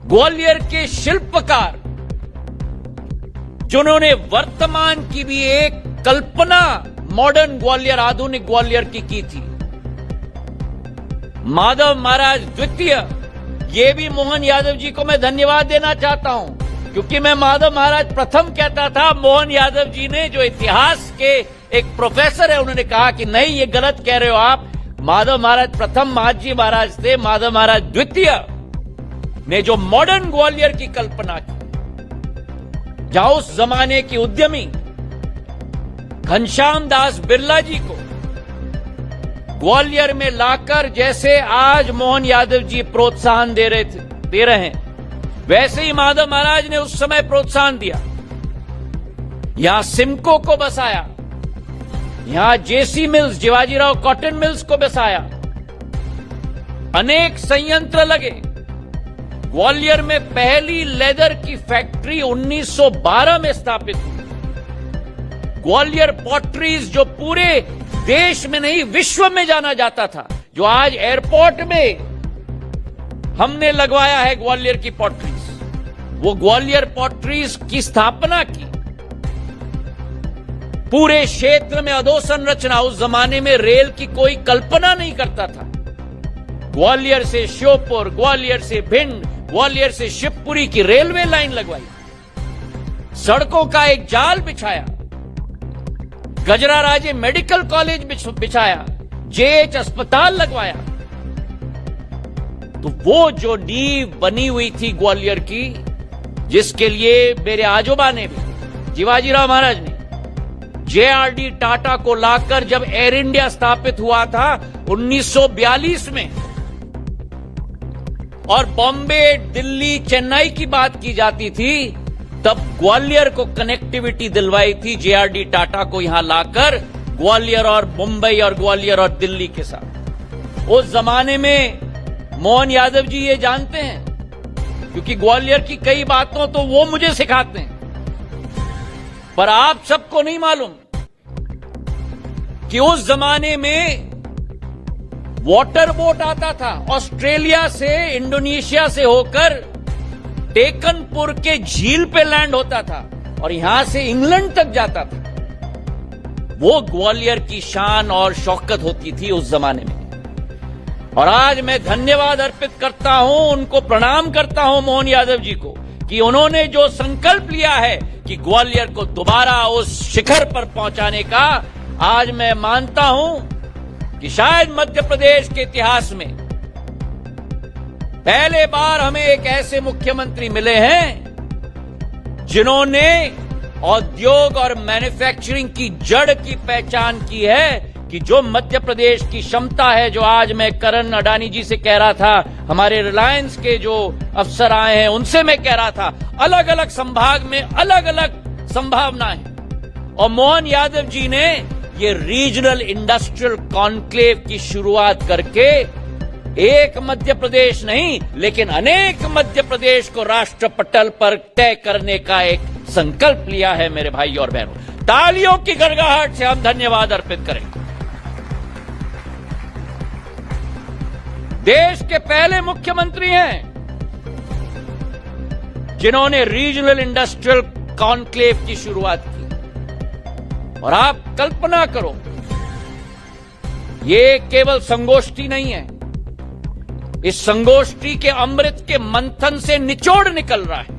ग्वालियर के शिल्पकार जिन्होंने वर्तमान की भी एक कल्पना मॉडर्न ग्वालियर, आधुनिक ग्वालियर की थी, माधव महाराज द्वितीय। ये भी मोहन यादव जी को मैं धन्यवाद देना चाहता हूं, क्योंकि मैं माधव महाराज प्रथम कहता था। मोहन यादव जी ने, जो इतिहास के एक प्रोफेसर है, उन्होंने कहा कि नहीं, ये गलत कह रहे हो आप, माधव महाराज प्रथम महाजी महाराज थे, माधव महाराज द्वितीय ने जो मॉडर्न ग्वालियर की कल्पना की, जहां उस जमाने की उद्यमी घनश्याम दास बिरला जी को ग्वालियर में लाकर, जैसे आज मोहन यादव जी प्रोत्साहन दे रहे हैं, वैसे ही माधव महाराज ने उस समय प्रोत्साहन दिया। यहां सिमको को बसाया, यहां जेसी मिल्स, जिवाजीराव कॉटन मिल्स को बसाया, अनेक संयंत्र लगे। ग्वालियर में पहली लेदर की फैक्ट्री 1912 में स्थापित हुई। ग्वालियर पॉटरीज, जो पूरे देश में नहीं विश्व में जाना जाता था, जो आज एयरपोर्ट में हमने लगवाया है ग्वालियर की पॉटरीज, वो ग्वालियर पॉटरीज की स्थापना की। पूरे क्षेत्र में अधोसंरचना, उस जमाने में रेल की कोई कल्पना नहीं करता था। ग्वालियर से श्योपुर, ग्वालियर से भिंड, ग्वालियर से शिवपुरी की रेलवे लाइन लगवाई, सड़कों का एक जाल बिछाया, गजराराजे मेडिकल कॉलेज बिछाया, जेएच अस्पताल लगवाया। तो वो जो नींव बनी हुई थी ग्वालियर की, जिसके लिए मेरे आजोबा ने भी, जिवाजीराव महाराज ने जेआरडी टाटा को लाकर, जब एयर इंडिया स्थापित हुआ था 1942 में, और बॉम्बे, दिल्ली, चेन्नई की बात की जाती थी, तब ग्वालियर को कनेक्टिविटी दिलवाई थी जेआरडी टाटा को यहां लाकर, ग्वालियर और मुंबई और ग्वालियर और दिल्ली के साथ। उस जमाने में मोहन यादव जी ये जानते हैं, क्योंकि ग्वालियर की कई बातों तो वो मुझे सिखाते हैं, पर आप सबको नहीं मालूम कि उस जमाने में वाटर बोट आता था ऑस्ट्रेलिया से, इंडोनेशिया से होकर टेकनपुर के झील पे लैंड होता था और यहां से इंग्लैंड तक जाता था। वो ग्वालियर की शान और शौकत होती थी उस जमाने में। और आज मैं धन्यवाद अर्पित करता हूं, उनको प्रणाम करता हूं मोहन यादव जी को, कि उन्होंने जो संकल्प लिया है कि ग्वालियर को दोबारा उस शिखर पर पहुंचाने का, आज मैं मानता हूं कि शायद मध्य प्रदेश के इतिहास में पहले बार हमें एक ऐसे मुख्यमंत्री मिले हैं जिन्होंने औद्योग और मैन्युफैक्चरिंग की जड़ की पहचान की है, कि जो मध्य प्रदेश की क्षमता है, जो आज मैं करण अडानी जी से कह रहा था, हमारे रिलायंस के जो अफसर आए हैं उनसे मैं कह रहा था, अलग अलग संभाग में अलग अलग संभावनाएं। और मोहन यादव जी ने ये रीजनल इंडस्ट्रियल कॉन्क्लेव की शुरुआत करके एक मध्य प्रदेश नहीं, लेकिन अनेक मध्य प्रदेश को राष्ट्र पटल पर तय करने का एक संकल्प लिया है। मेरे भाई और बहनों, तालियों की गड़गड़ाहट से हम धन्यवाद अर्पित करें। देश के पहले मुख्यमंत्री हैं जिन्होंने रीजनल इंडस्ट्रियल कॉन्क्लेव की शुरुआत की। और आप कल्पना करो, ये केवल संगोष्ठी नहीं है, इस संगोष्ठी के अमृत के मंथन से निचोड़ निकल रहा है।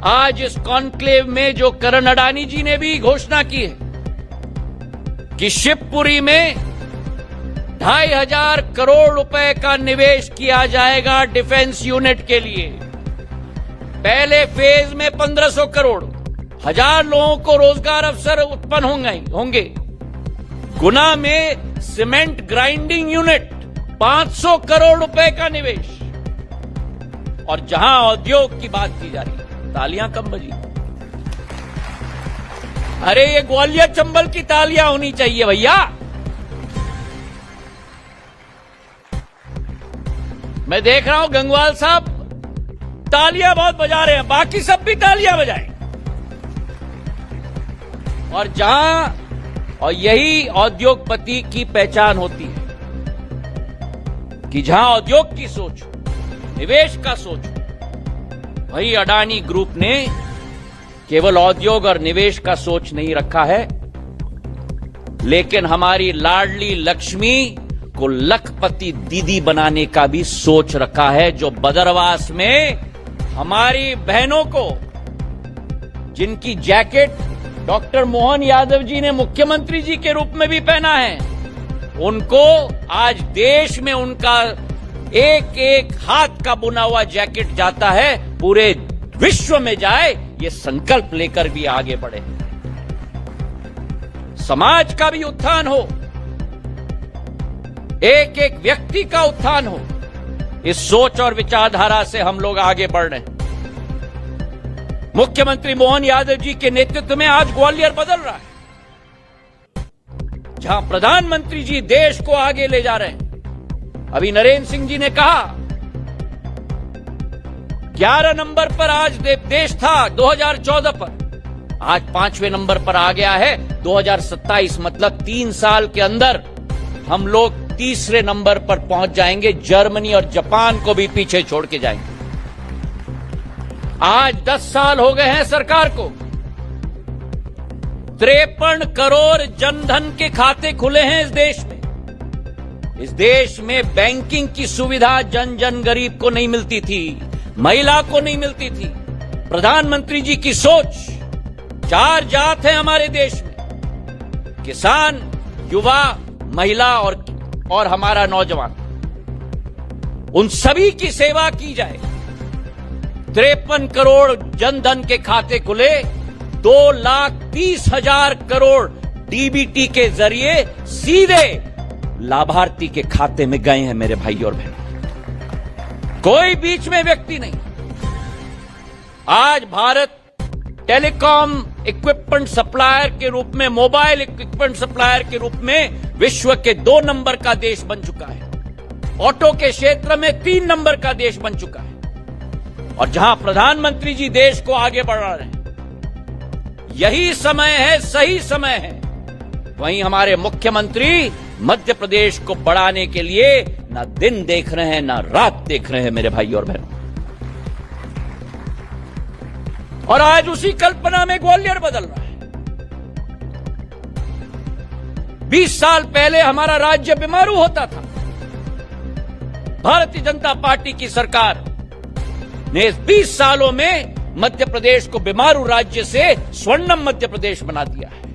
आज इस कॉन्क्लेव में जो करण अडानी जी ने भी घोषणा की है कि शिवपुरी में 2500 करोड़ रुपए का निवेश किया जाएगा डिफेंस यूनिट के लिए। पहले फेज में 1500 करोड़, 1000 लोगों को रोजगार अवसर उत्पन्न होंगे। गुना में सीमेंट ग्राइंडिंग यूनिट, 500 करोड़ रुपए का निवेश। और जहां औद्योग की बात की जा रही है, तालियां कम बजी। अरे ये ग्वालियर चंबल की तालियां होनी चाहिए भैया। मैं देख रहा हूं गंगवाल साहब तालियां बहुत बजा रहे हैं, बाकी सब भी तालियां बजाएं। और यही औद्योगपति की पहचान होती है कि जहां उद्योग की सोच हो, निवेश का सोचो। वही अडानी ग्रुप ने केवल औद्योग और निवेश का सोच नहीं रखा है, लेकिन हमारी लाडली लक्ष्मी को लखपति दीदी बनाने का भी सोच रखा है, जो बदरवास में हमारी बहनों को, जिनकी जैकेट डॉक्टर मोहन यादव जी ने मुख्यमंत्री जी के रूप में भी पहना है, उनको आज देश में उनका एक एक हाथ का बुना हुआ जैकेट जाता है, पूरे विश्व में जाए, ये संकल्प लेकर भी आगे बढ़े। समाज का भी उत्थान हो, एक एक व्यक्ति का उत्थान हो, इस सोच और विचारधारा से हम लोग आगे बढ़ रहे हैं। मुख्यमंत्री मोहन यादव जी के नेतृत्व में आज ग्वालियर बदल रहा है, जहां प्रधानमंत्री जी देश को आगे ले जा रहे हैं। अभी नरेंद्र सिंह जी ने कहा 11 नंबर पर आज देश था 2014 पर, आज 5वें नंबर पर आ गया है 2027, मतलब 3 साल के अंदर हम लोग 3रे नंबर पर पहुंच जाएंगे, जर्मनी और जापान को भी पीछे छोड़ के जाएंगे। आज 10 साल हो गए हैं सरकार को, 53 करोड़ जनधन के खाते खुले हैं इस देश में। इस देश में बैंकिंग की सुविधा जन जन गरीब को नहीं मिलती थी, महिला को नहीं मिलती थी। प्रधानमंत्री जी की सोच, 4 जात हैं हमारे देश में, किसान, युवा, महिला और हमारा नौजवान, उन सभी की सेवा की जाए। 53 करोड़ जनधन के खाते खुले, 2,30,000 करोड़ डीबीटी के जरिए सीधे लाभार्थी के खाते में गए हैं मेरे भाई और बहनों। कोई बीच में व्यक्ति नहीं। आज भारत टेलीकॉम इक्विपमेंट सप्लायर के रूप में, मोबाइल इक्विपमेंट सप्लायर के रूप में विश्व के 2 नंबर का देश बन चुका है। ऑटो के क्षेत्र में 3 नंबर का देश बन चुका है। और जहां प्रधानमंत्री जी देश को आगे बढ़ा रहे हैं, यही समय है, सही समय है। वहीं हमारे मुख्यमंत्री मध्य प्रदेश को बढ़ाने के लिए ना दिन देख रहे हैं, ना रात देख रहे हैं मेरे भाई और बहनों। और आज उसी कल्पना में ग्वालियर बदल रहा है। 20 साल पहले हमारा राज्य बीमारू होता था। भारतीय जनता पार्टी की सरकार ने इस 20 सालों में मध्य प्रदेश को बीमारू राज्य से स्वर्णम मध्य प्रदेश बना दिया है।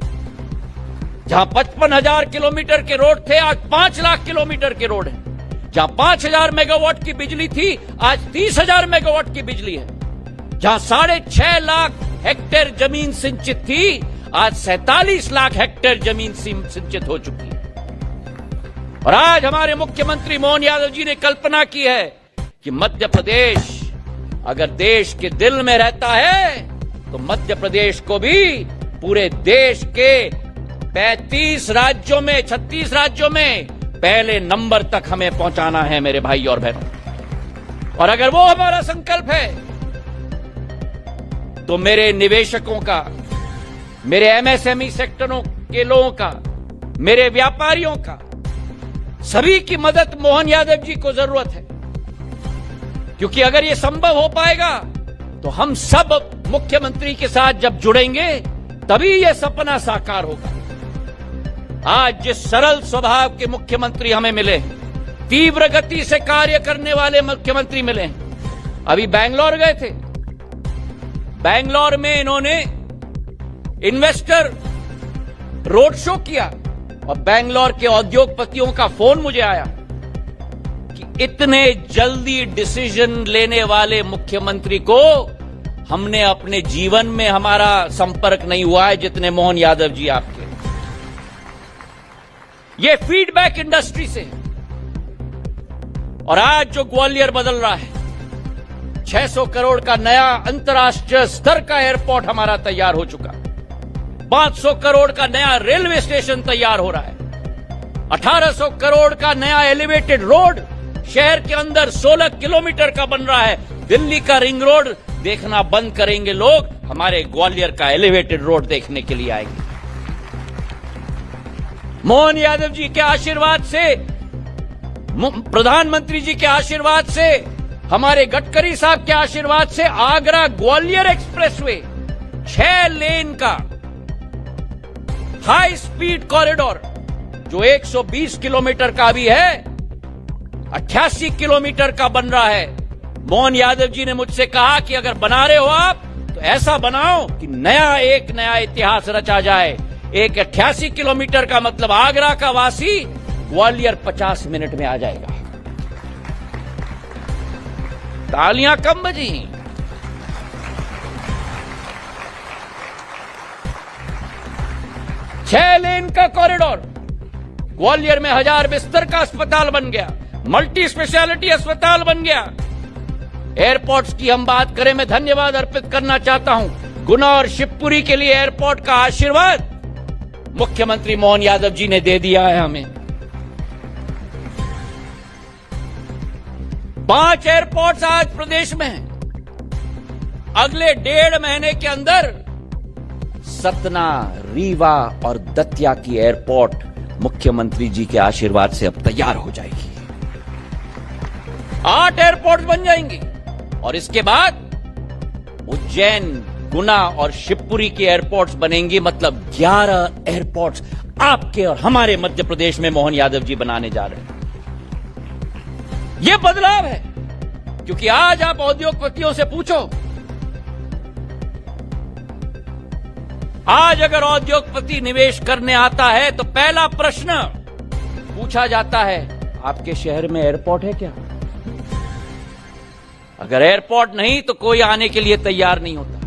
जहां 55,000 किलोमीटर के रोड थे, आज 5 लाख किलोमीटर के रोड हैं। जहां 5,000 मेगावाट की बिजली थी, आज 30,000 मेगावाट की बिजली है। जहां 6.5 लाख हेक्टेयर जमीन सिंचित थी, आज 47 लाख हेक्टेयर जमीन सिंचित हो चुकी है। और आज हमारे मुख्यमंत्री मोहन यादव जी ने कल्पना की है कि मध्य प्रदेश अगर देश के दिल में रहता है, तो मध्य प्रदेश को भी पूरे देश के 35 राज्यों में, 36 राज्यों में पहले नंबर तक हमें पहुंचाना है मेरे भाई और बहनों। और अगर वो हमारा संकल्प है, तो मेरे निवेशकों का, मेरे एमएसएमई सेक्टरों के लोगों का, मेरे व्यापारियों का, सभी की मदद मोहन यादव जी को जरूरत है। क्योंकि अगर ये संभव हो पाएगा, तो हम सब मुख्यमंत्री के साथ जब जुड़ेंगे, तभी ये सपना साकार होगा। आज जिस सरल स्वभाव के मुख्यमंत्री हमें मिले, तीव्र गति से कार्य करने वाले मुख्यमंत्री मिले। अभी बैंगलोर गए थे, बैंगलोर में इन्होंने इन्वेस्टर रोड शो किया और बैंगलोर के उद्योगपतियों का फोन मुझे आया कि इतने जल्दी डिसीजन लेने वाले मुख्यमंत्री को हमने अपने जीवन में, हमारा संपर्क नहीं हुआ है जितने मोहन यादव जी आपके। ये फीडबैक इंडस्ट्री से। और आज जो ग्वालियर बदल रहा है, 600 करोड़ का नया अंतर्राष्ट्रीय स्तर का एयरपोर्ट हमारा तैयार हो चुका, 500 करोड़ का नया रेलवे स्टेशन तैयार हो रहा है, 1800 करोड़ का नया एलिवेटेड रोड शहर के अंदर 16 किलोमीटर का बन रहा है। दिल्ली का रिंग रोड देखना बंद करेंगे लोग, हमारे ग्वालियर का एलिवेटेड रोड देखने के लिए आएंगे। मोहन यादव जी के आशीर्वाद से, प्रधानमंत्री जी के आशीर्वाद से हमारे गडकरी साहब के आशीर्वाद से आगरा ग्वालियर एक्सप्रेसवे 6 लेन का हाई स्पीड कॉरिडोर जो 120 किलोमीटर का भी है 88 किलोमीटर का बन रहा है। मोहन यादव जी ने मुझसे कहा कि अगर बना रहे हो आप तो ऐसा बनाओ कि एक नया इतिहास रचा जाए। एक 88 किलोमीटर का मतलब आगरा का वासी ग्वालियर 50 मिनट में आ जाएगा। तालियां कम बजी। छह लेन का कॉरिडोर, ग्वालियर में 1000 बिस्तर का अस्पताल बन गया, मल्टी स्पेशलिटी अस्पताल बन गया। एयरपोर्ट्स की हम बात करें, मैं धन्यवाद अर्पित करना चाहता हूं। गुना और शिवपुरी के लिए एयरपोर्ट का आशीर्वाद मुख्यमंत्री मोहन यादव जी ने दे दिया है हमें। 5 एयरपोर्ट्स आज प्रदेश में हैं। अगले 1.5 महीने के अंदर सतना, रीवा और दतिया की एयरपोर्ट मुख्यमंत्री जी के आशीर्वाद से अब तैयार हो जाएगी। 8 एयरपोर्ट बन जाएंगी और इसके बाद उज्जैन, गुना और शिवपुरी की एयरपोर्ट्स बनेंगी। मतलब 11 एयरपोर्ट्स आपके और हमारे मध्य प्रदेश में मोहन यादव जी बनाने जा रहे हैं। यह बदलाव है, क्योंकि आज आप उद्योगपतियों से पूछो, आज अगर उद्योगपति निवेश करने आता है तो पहला प्रश्न पूछा जाता है, आपके शहर में एयरपोर्ट है क्या? अगर एयरपोर्ट नहीं तो कोई आने के लिए तैयार नहीं होता।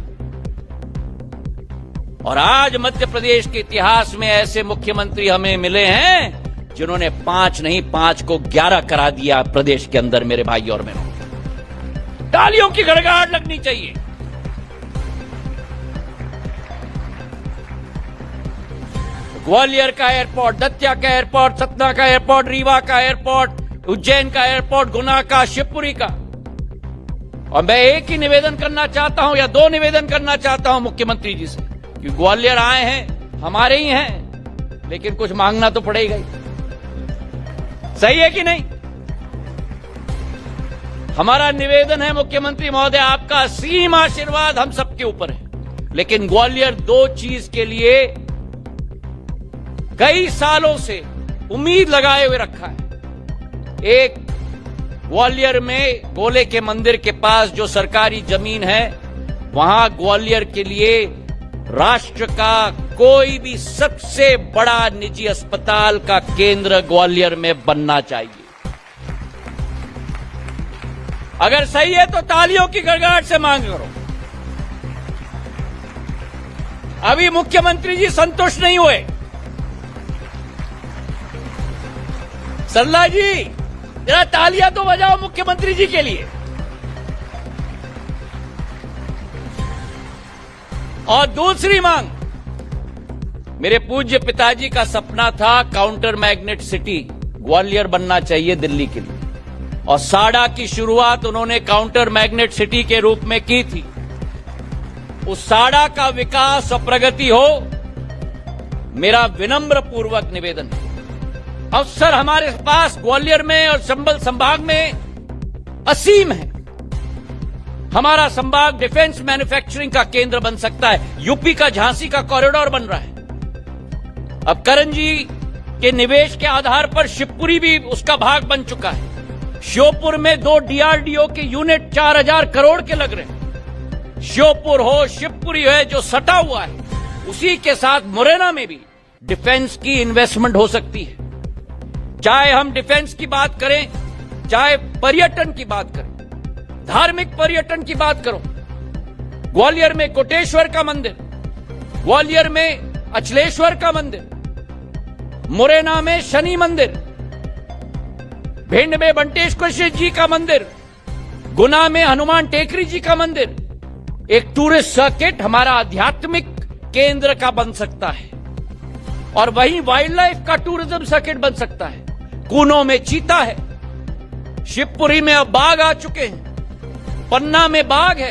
और आज मध्य प्रदेश के इतिहास में ऐसे मुख्यमंत्री हमें मिले हैं जिन्होंने 5 नहीं 5 को 11 करा दिया प्रदेश के अंदर। मेरे भाई और बहनों, तालियों की गड़गड़ाहट लगनी चाहिए। ग्वालियर का एयरपोर्ट, दतिया का एयरपोर्ट, सतना का एयरपोर्ट, रीवा का एयरपोर्ट, उज्जैन का एयरपोर्ट, गुना का, शिवपुरी का। और मैं एक ही निवेदन करना चाहता हूं या 2 निवेदन करना चाहता हूं मुख्यमंत्री जी से, कि ग्वालियर आए हैं, हमारे ही हैं, लेकिन कुछ मांगना तो पड़ेगा ही। सही है कि नहीं? हमारा निवेदन है मुख्यमंत्री महोदय, आपका असीम आशीर्वाद हम सबके ऊपर है, लेकिन ग्वालियर 2 चीज के लिए कई सालों से उम्मीद लगाए हुए रखा है। एक, ग्वालियर में गोले के मंदिर के पास जो सरकारी जमीन है, वहां ग्वालियर के लिए राष्ट्र का कोई भी सबसे बड़ा निजी अस्पताल का केंद्र ग्वालियर में बनना चाहिए। अगर सही है तो तालियों की गड़गड़ाहट से मांग करो। अभी मुख्यमंत्री जी संतुष्ट नहीं हुए। सरला जी, जरा तालियां तो बजाओ मुख्यमंत्री जी के लिए। और दूसरी मांग, मेरे पूज्य पिताजी का सपना था काउंटर मैग्नेट सिटी ग्वालियर बनना चाहिए दिल्ली के लिए, और साड़ा की शुरुआत उन्होंने काउंटर मैग्नेट सिटी के रूप में की थी। उस साड़ा का विकास और प्रगति हो, मेरा विनम्र पूर्वक निवेदन है। अवसर हमारे पास ग्वालियर में और चंबल संभाग में असीम है। हमारा संभाग डिफेंस मैन्युफैक्चरिंग का केंद्र बन सकता है। यूपी का झांसी का कॉरिडोर बन रहा है। अब करण जी के निवेश के आधार पर शिवपुरी भी उसका भाग बन चुका है। श्योपुर में 2 डीआरडीओ के यूनिट 4000 करोड़ के लग रहे हैं। श्योपुर हो, शिवपुरी है जो सटा हुआ है, उसी के साथ मुरैना में भी डिफेंस की इन्वेस्टमेंट हो सकती है। चाहे हम डिफेंस की बात करें, चाहे पर्यटन की बात करें, धार्मिक पर्यटन की बात करो। ग्वालियर में कोटेश्वर का मंदिर, ग्वालियर में अचलेश्वर का मंदिर, मुरैना में शनि मंदिर, भिंड में बंटेश्वर जी का मंदिर, गुना में हनुमान टेकरी जी का मंदिर। एक टूरिस्ट सर्किट हमारा आध्यात्मिक केंद्र का बन सकता है, और वहीं वाइल्ड लाइफ का टूरिज्म सर्किट बन सकता है। कूनो में चीता है, शिवपुरी में अब बाघ आ चुके हैं, पन्ना में बाघ है।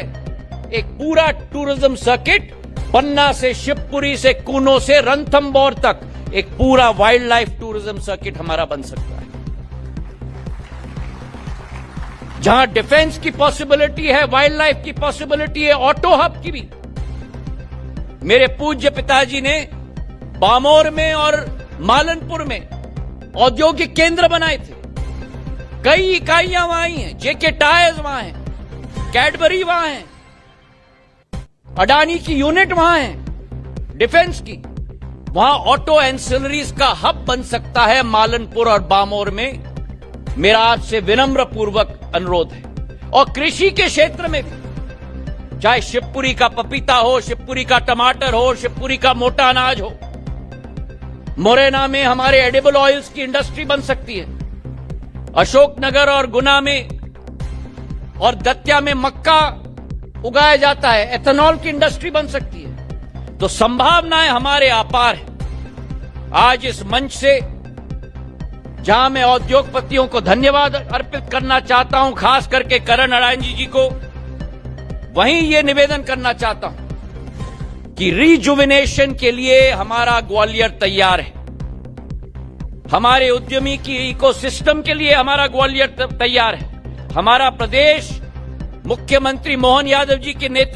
एक पूरा टूरिज्म सर्किट पन्ना से, शिवपुरी से, कूनो से रणथंभौर तक एक पूरा वाइल्ड लाइफ टूरिज्म सर्किट हमारा बन सकता है। जहां डिफेंस की पॉसिबिलिटी है, वाइल्ड लाइफ की पॉसिबिलिटी है, ऑटो हब की भी। मेरे पूज्य पिताजी ने बामोर में और मालनपुर में औद्योगिक केंद्र बनाए थे। कई इकाइयां वहां आई हैं, जेके टायर्स वहां हैं, कैडबरी वहां है, अडानी की यूनिट वहां है डिफेंस की। वहां ऑटो एंसिलरीज का हब बन सकता है मालनपुर और बामोर में। मेरा आपसे विनम्र पूर्वक अनुरोध है। और कृषि के क्षेत्र में भी, चाहे शिवपुरी का पपीता हो, शिवपुरी का टमाटर हो, शिवपुरी का मोटा अनाज हो, मुरैना में हमारे एडिबल ऑयल्स की इंडस्ट्री बन सकती है। अशोकनगर और गुना में और दतिया में मक्का उगाया जाता है, एथेनॉल की इंडस्ट्री बन सकती है। तो संभावनाएं हमारे अपार हैं। आज इस मंच से जहां मैं उद्योगपतियों को धन्यवाद अर्पित करना चाहता हूं, खास करके करण अडानी जी को, वहीं ये निवेदन करना चाहता हूं कि रिजुविनेशन के लिए हमारा ग्वालियर तैयार है। हमारे उद्यमी की इकोसिस्टम के लिए हमारा ग्वालियर तैयार है। हमारा प्रदेश मुख्यमंत्री मोहन यादव जी के नेतृत्व